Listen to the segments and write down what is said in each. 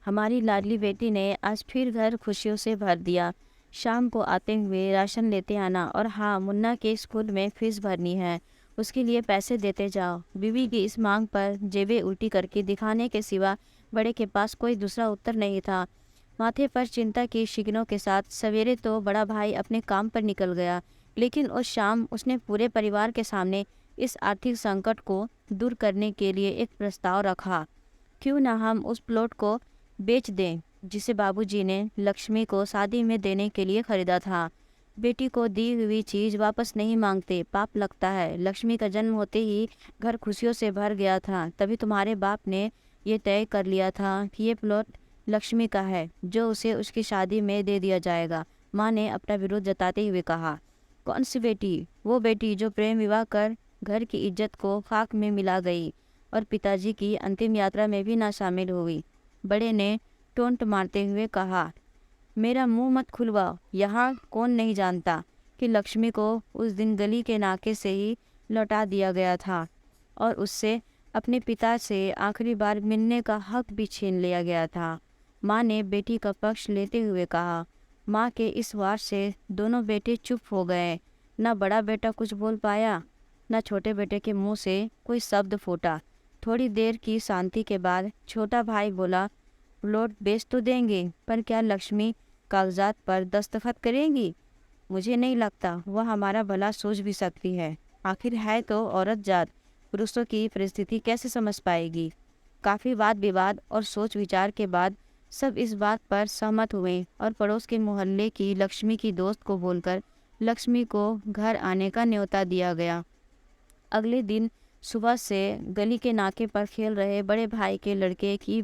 हमारी लाडली बेटी ने आज फिर घर खुशियों से भर दिया। शाम को आते हुए राशन लेते आना, और हाँ, मुन्ना के स्कूल में फीस भरनी है, उसके लिए पैसे देते जाओ। बीवी की इस मांग पर जेबें उल्टी करके दिखाने के सिवा बड़े के पास कोई दूसरा उत्तर नहीं था। माथे पर चिंता की शिकनों के साथ सवेरे तो बड़ा भाई अपने काम पर निकल गया, लेकिन उस शाम उसने पूरे परिवार के सामने इस आर्थिक संकट को दूर करने के लिए एक प्रस्ताव रखा। क्यों ना हम उस प्लॉट को बेच दें जिसे बाबूजी ने लक्ष्मी को शादी में देने के लिए खरीदा था। बेटी को दी हुई चीज वापस नहीं मांगते, पाप लगता है। लक्ष्मी का जन्म होते ही घर खुशियों से भर गया था, तभी तुम्हारे बाप ने ये तय कर लिया था कि ये प्लॉट लक्ष्मी का है, जो उसे उसकी शादी में दे दिया जाएगा। माँ ने अपना विरोध जताते हुए कहा। कौन सी बेटी? वो बेटी जो प्रेम विवाह कर घर की इज्जत को खाक में मिला गई और पिताजी की अंतिम यात्रा में भी ना शामिल हुई। बड़े ने टोंट मारते हुए कहा। मेरा मुंह मत खुलवाओ। यहाँ कौन नहीं जानता कि लक्ष्मी को उस दिन गली के नाके से ही लौटा दिया गया था और उससे अपने पिता से आखिरी बार मिलने का हक भी छीन लिया गया था। माँ ने बेटी का पक्ष लेते हुए कहा। माँ के इस वार से दोनों बेटे चुप हो गए। न बड़ा बेटा कुछ बोल पाया, न छोटे बेटे के मुंह से कोई शब्द फूटा। थोड़ी देर की शांति के बाद छोटा भाई बोला, प्लॉट बेच तो देंगे, पर क्या लक्ष्मी कागजात पर दस्तखत करेगी? मुझे नहीं लगता वह हमारा भला सोच भी सकती है। आखिर है तो औरत जात, पुरुषों की परिस्थिति कैसे समझ पाएगी? काफ़ी वाद विवाद और सोच विचार के बाद सब इस बात पर सहमत हुए और पड़ोस के मोहल्ले की लक्ष्मी की दोस्त को बोलकर लक्ष्मी को घर आने का न्योता दिया गया। अगले दिन सुबह से गली के नाके पर खेल रहे बड़े भाई के लड़के की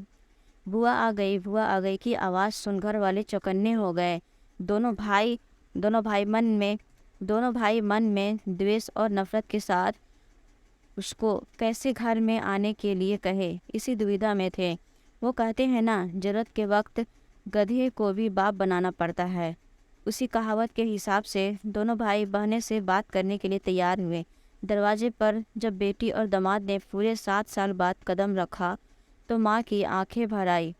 बुआ आ गई, बुआ आ गई की आवाज़ सुन घर वाले चौकन्ने हो गए। दोनों भाई दोनों भाई मन में दोनों भाई मन में द्वेष और नफरत के साथ उसको कैसे घर में आने के लिए कहे, इसी दुविधा में थे। वो कहते हैं ना, जरूरत के वक्त गधे को भी बाप बनाना पड़ता है। उसी कहावत के हिसाब से दोनों भाई बहने से बात करने के लिए तैयार हुए। दरवाजे पर जब बेटी और दामाद ने पूरे 7 साल बाद कदम रखा तो माँ की आंखें भर आई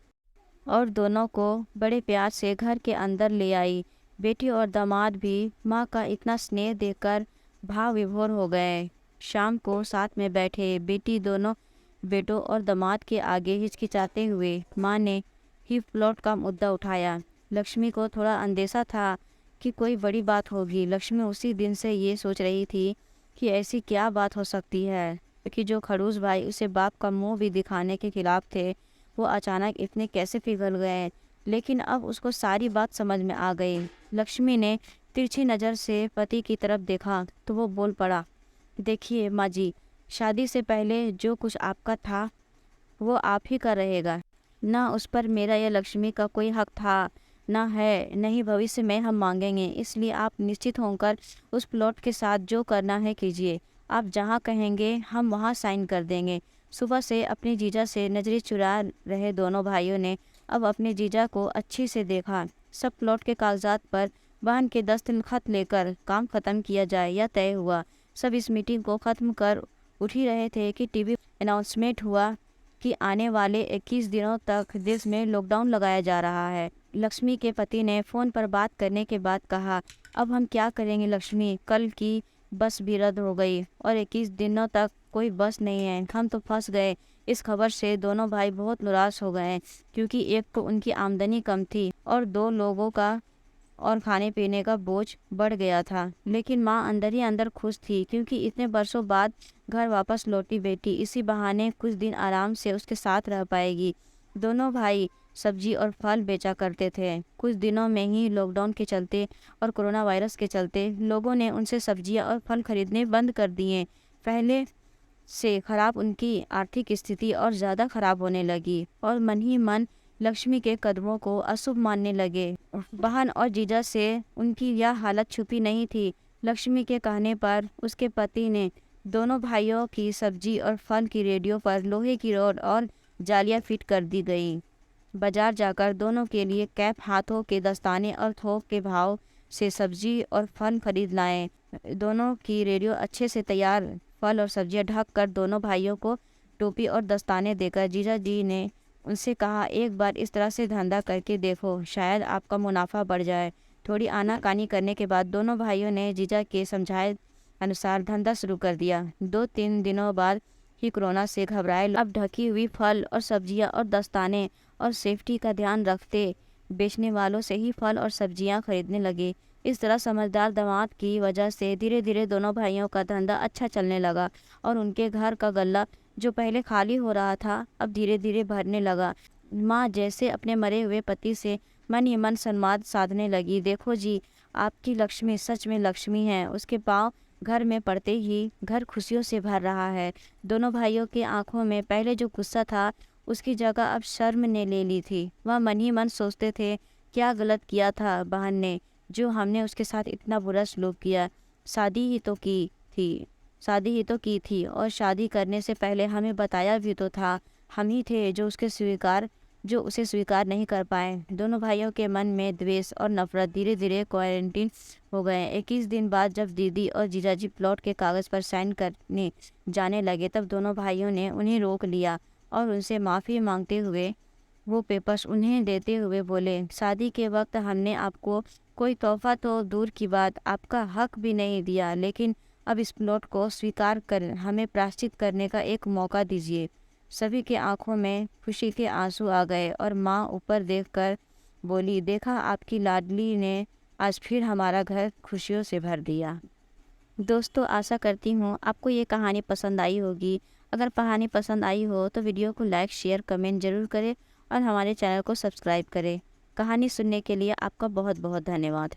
और दोनों को बड़े प्यार से घर के अंदर ले आई। बेटी और दामाद भी माँ का इतना स्नेह देखकर भाव विभोर हो गए। शाम को साथ में बैठे बेटी दोनों बेटों और दामाद के आगे हिचकिचाते हुए माँ ने ही प्लॉट का मुद्दा उठाया। लक्ष्मी को थोड़ा अंदेशा था कि कोई बड़ी बात होगी। लक्ष्मी उसी दिन से ये सोच रही थी कि ऐसी क्या बात हो सकती है कि जो खड़ूस भाई उसे बाप का मुंह भी दिखाने के खिलाफ थे, वो अचानक इतने कैसे पिघल गए। लेकिन अब उसको सारी बात समझ में आ गई। लक्ष्मी ने तिरछी नज़र से पति की तरफ देखा तो वो बोल पड़ा, देखिए माँ जी, शादी से पहले जो कुछ आपका था वो आप ही का रहेगा। ना उस पर मेरा या लक्ष्मी का कोई हक था, ना है, नहीं भविष्य में हम मांगेंगे। इसलिए आप निश्चित होकर उस प्लॉट के साथ जो करना है कीजिए। आप जहाँ कहेंगे हम वहाँ साइन कर देंगे। सुबह से अपनी जीजा से नजरें चुरा रहे दोनों भाइयों ने अब अपने जीजा को अच्छी से देखा। सब प्लॉट के कागजात पर बहन के दस्तखत लेकर काम खत्म किया जाए यह तय हुआ। सब इस मीटिंग को खत्म कर उठ ही रहे थे कि टीवी अनाउंसमेंट हुआ कि आने वाले 21 दिनों तक देश में लॉकडाउन लगाया जा रहा है। लक्ष्मी के पति ने फ़ोन पर बात करने के बाद कहा, अब हम क्या करेंगे लक्ष्मी, कल की बस भी रद्द हो गई और 21 दिनों तक कोई बस नहीं है, हम तो फंस गए। इस खबर से दोनों भाई बहुत निराश हो गए, क्योंकि एक तो उनकी आमदनी कम थी और दो लोगों का और खाने पीने का बोझ बढ़ गया था। लेकिन माँ अंदर ही अंदर खुश थी, क्योंकि इतने बरसों बाद घर वापस लौटी बेटी इसी बहाने कुछ दिन आराम से उसके साथ रह पाएगी। दोनों भाई सब्जी और फल बेचा करते थे। कुछ दिनों में ही लॉकडाउन के चलते और कोरोना वायरस के चलते लोगों ने उनसे सब्जियां और फल खरीदने बंद कर दिए। पहले से खराब उनकी आर्थिक स्थिति और ज़्यादा खराब होने लगी और मन ही मन लक्ष्मी के कदमों को अशुभ मानने लगे। बहन और जीजा से उनकी यह हालत छुपी नहीं थी। लक्ष्मी के कहने पर उसके पति ने दोनों भाइयों की सब्जी और फल की रेडियो पर लोहे की रॉड और जालियां फिट कर दी गई। बाजार जाकर दोनों के लिए कैप, हाथों के दस्ताने और थोक के भाव से सब्जी और फल खरीद लाए। दोनों की रेडियो अच्छे से तैयार फल और सब्जियां ढक कर दोनों भाइयों को टोपी और दस्ताने देकर जीजा जी ने उनसे कहा, एक बार इस तरह से धंधा करके देखो, शायद आपका मुनाफा बढ़ जाए। थोड़ी आनाकानी करने के बाद दोनों भाइयों ने जीजा के समझाए अनुसार धंधा शुरू कर दिया। 2-3 दिनों बाद ही कोरोना से घबराए लोग अब ढकी हुई फल और सब्जियां और दस्ताने और सेफ्टी का ध्यान रखते बेचने वालों से ही फल और सब्जियां खरीदने लगे। इस तरह समझदार दामाद की वजह से धीरे धीरे दोनों भाइयों का धंधा अच्छा चलने लगा और उनके घर का गल्ला जो पहले खाली हो रहा था अब धीरे धीरे भरने लगा। माँ जैसे अपने मरे हुए पति से मन ही मन संवाद साधने लगी। देखो जी, आपकी लक्ष्मी सच में लक्ष्मी है। उसके पाँव घर में पड़ते ही घर खुशियों से भर रहा है। दोनों भाइयों की आंखों में पहले जो गुस्सा था उसकी जगह अब शर्म ने ले ली थी। वह मन ही मन सोचते थे, क्या गलत किया था बहन ने, जो हमने उसके साथ इतना बुरा सलूक किया। शादी ही तो की थी शादी ही तो की थी और शादी करने से पहले हमें बताया भी तो था। हम ही थे जो उसे स्वीकार नहीं कर पाए। दोनों भाइयों के मन में द्वेष और नफरत धीरे धीरे क्वारंटीन हो गए। 21 दिन बाद जब दीदी और जीजाजी प्लॉट के कागज़ पर साइन करने जाने लगे तब दोनों भाइयों ने उन्हें रोक लिया और उनसे माफ़ी मांगते हुए वो पेपर्स उन्हें देते हुए बोले, शादी के वक्त हमने आपको कोई तोहफा तो दूर की बात आपका हक भी नहीं दिया, लेकिन अब इस प्लॉट को स्वीकार कर हमें प्रायश्चित करने का एक मौका दीजिए। सभी के आंखों में खुशी के आंसू आ गए और माँ ऊपर देखकर बोली, देखा आपकी लाडली ने आज फिर हमारा घर खुशियों से भर दिया। दोस्तों, आशा करती हूँ आपको ये कहानी पसंद आई होगी। अगर कहानी पसंद आई हो तो वीडियो को लाइक शेयर कमेंट ज़रूर करें और हमारे चैनल को सब्सक्राइब करें। कहानी सुनने के लिए आपका बहुत बहुत धन्यवाद।